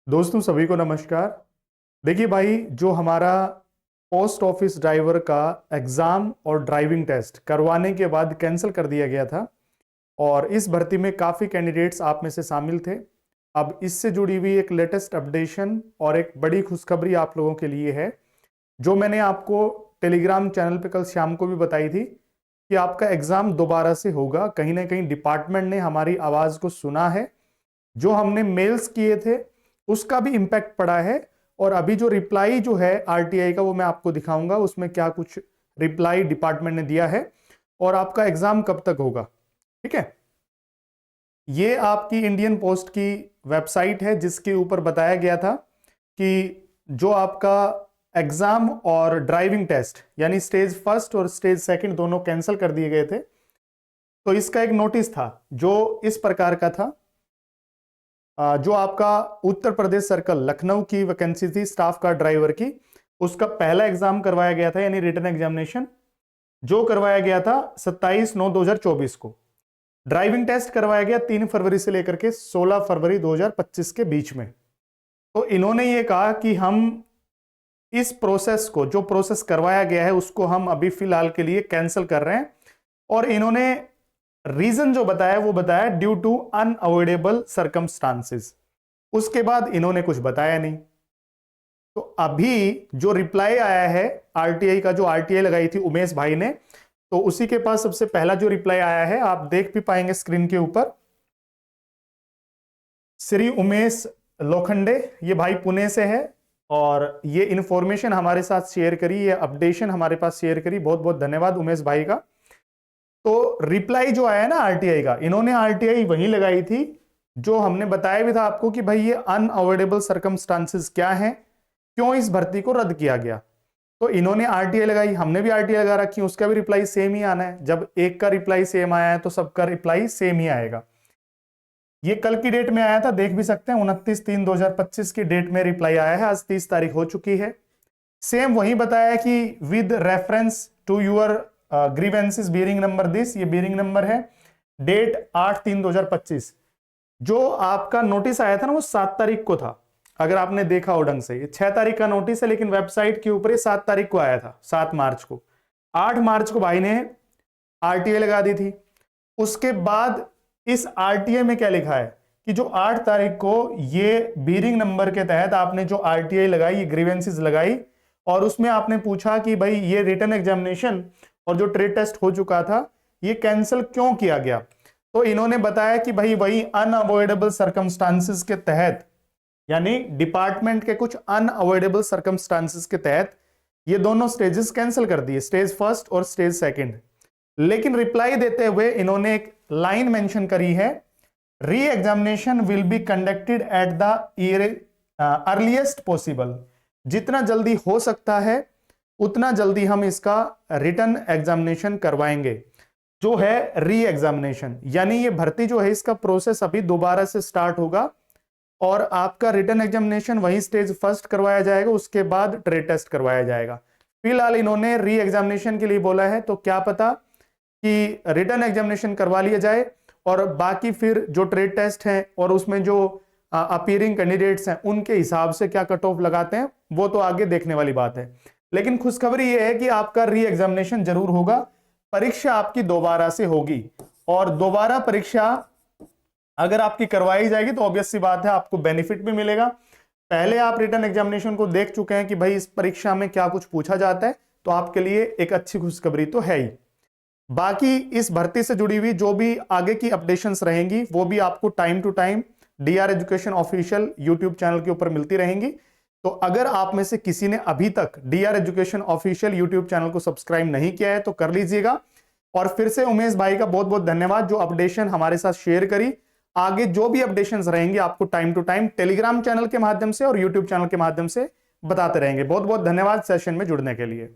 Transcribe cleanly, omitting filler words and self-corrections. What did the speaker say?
दोस्तों सभी को नमस्कार। देखिए भाई, जो हमारा पोस्ट ऑफिस ड्राइवर का एग्ज़ाम और ड्राइविंग टेस्ट करवाने के बाद कैंसिल कर दिया गया था और इस भर्ती में काफ़ी कैंडिडेट्स आप में से शामिल थे। अब इससे जुड़ी हुई एक लेटेस्ट अपडेशन और एक बड़ी खुशखबरी आप लोगों के लिए है, जो मैंने आपको टेलीग्राम चैनल पे कल शाम को भी बताई थी कि आपका एग्ज़ाम दोबारा से होगा। कहीं ना कहीं डिपार्टमेंट ने हमारी आवाज़ को सुना है, जो हमने मेल्स किए थे उसका भी इम्पैक्ट पड़ा है। और अभी जो रिप्लाई जो है आरटीआई का वो मैं आपको दिखाऊंगा, उसमें क्या कुछ रिप्लाई डिपार्टमेंट ने दिया है और आपका एग्जाम कब तक होगा। ठीक है, ये आपकी इंडियन पोस्ट की वेबसाइट है जिसके ऊपर बताया गया था कि जो आपका एग्जाम और ड्राइविंग टेस्ट यानी स्टेज फर्स्ट और स्टेज सेकंड दोनों कैंसिल कर दिए गए थे। तो इसका एक नोटिस था जो इस प्रकार का था। जो आपका उत्तर प्रदेश सर्कल लखनऊ की वैकेंसी थी स्टाफ कार ड्राइवर की, उसका पहला एग्जाम करवाया गया था यानी रिटन एग्जामिनेशन, जो करवाया गया था 27/9/2024 को। ड्राइविंग टेस्ट करवाया गया 3 फरवरी से लेकर के 16 फरवरी 2025 के बीच में। तो इन्होंने ये कहा कि हम इस प्रोसेस को, जो प्रोसेस करवाया गया है उसको हम अभी फिलहाल के लिए कैंसिल कर रहे हैं। और इन्होंने रीजन जो बताया वो बताया ड्यू टू अनअवॉइडेबल सर्कमस्टांसेस। उसके बाद इन्होंने कुछ बताया नहीं। तो अभी जो रिप्लाई आया है आरटीआई का, जो आरटीआई लगाई थी उमेश भाई ने, तो उसी के पास सबसे पहला जो रिप्लाई आया है आप देख भी पाएंगे स्क्रीन के ऊपर। श्री उमेश लोखंडे, ये भाई पुणे से है और ये इंफॉर्मेशन हमारे साथ शेयर करी, ये अपडेशन हमारे पास शेयर करी। बहुत बहुत धन्यवाद उमेश भाई का। तो रिप्लाई जो आया ना आरटीआई का, इन्होंने आरटीआई वहीं लगाई थी जो हमने बताया भी था आपको कि भाई ये अनअवॉइडेबल सर्कमस्टांसेस क्या हैं, क्यों इस भर्ती को रद्द किया गया। तो इन्होंने आरटीआई लगाई, हमने भी आरटीआई लगा रखी, उसका भी रिप्लाई सेम ही आना है। जब एक का रिप्लाई सेम आया है तो सबका रिप्लाई सेम ही आएगा। ये कल की डेट में आया था, देख भी सकते हैं 29/3/2025 की डेट में रिप्लाई आया है। आज 30 तारीख हो चुकी है। सेम वही बताया कि with reference to your grievances bearing number this, ये बियरिंग नंबर है, डेट 8/3/2025। जो आपका नोटिस आया था ना वो 7 तारीख को था, अगर आपने देखा हो ढंग से। ये 6 तारीख का नोटिस है लेकिन वेबसाइट के ऊपर ये 7 तारीख को आया था, 7 मार्च को। 8 मार्च को भाई ने आरटीआई लगा दी थी। उसके बाद इस आरटीआई में क्या लिखा है कि जो 8 तारीख को ये बियरिंग नंबर के तहत आपने जो आरटीआई लगाई, ये ग्रीवेंसेस लगाई, और उसमें आपने पूछा कि भाई ये रिटन एग्जामिनेशन और जो ट्रेड टेस्ट हो चुका था ये कैंसिल क्यों किया गया। तो इन्होंने बताया कि भाई वही अनअवॉइडेबल सर्कमस्टांसेस के तहत, यानी डिपार्टमेंट के कुछ अनअवॉइडेबल सर्कमस्टांसेस के तहत ये दोनों स्टेजेस कैंसिल कर दिए, स्टेज फर्स्ट और स्टेज सेकंड। लेकिन रिप्लाई देते हुए इन्होंने एक लाइन मेंशन करी है, re examination will be conducted at the earliest possible. जितना जल्दी हो सकता है उतना जल्दी हम इसका रिटन एग्जामिनेशन करवाएंगे, जो है री एग्जामिनेशन। यानी ये भर्ती जो है इसका प्रोसेस अभी दोबारा से स्टार्ट होगा और आपका रिटन एग्जामिनेशन वही स्टेज फर्स्ट करवाया जाएगा, उसके बाद ट्रेड टेस्ट करवाया जाएगा। फिलहाल इन्होंने री एग्जामिनेशन के लिए बोला है, तो क्या पता कि रिटन एग्जामिनेशन करवा लिया जाए और बाकी फिर जो ट्रेड टेस्ट है और उसमें जो अपीयरिंग कैंडिडेट्स हैं उनके हिसाब से क्या कट ऑफ लगाते हैं वो तो आगे देखने वाली बात है। लेकिन खुशखबरी यह है कि आपका री एग्जामिनेशन जरूर होगा, परीक्षा आपकी दोबारा से होगी। और दोबारा परीक्षा अगर आपकी करवाई जाएगी तो ऑब्वियस सी बात है आपको बेनिफिट भी मिलेगा। पहले आप रिटन एग्जामिनेशन को देख चुके हैं कि भाई इस परीक्षा में क्या कुछ पूछा जाता है, तो आपके लिए एक अच्छी खुशखबरी तो है ही। बाकी इस भर्ती से जुड़ी हुई जो भी आगे की अपडेशंस रहेंगी वो भी आपको time to time DR education official YouTube channel के ऊपर मिलती रहेंगी। तो अगर आप में से किसी ने अभी तक DR education official YouTube channel को सब्सक्राइब नहीं किया है तो कर लीजिएगा। और फिर से उमेश भाई का बहुत बहुत धन्यवाद जो अपडेशन हमारे साथ शेयर करी। आगे जो भी अपडेशंस रहेंगे आपको time to time Telegram channel के माध्यम से और यूट्यूब चैनल के माध्यम से बताते रहेंगे। बहुत बहुत धन्यवाद सेशन में जुड़ने के लिए।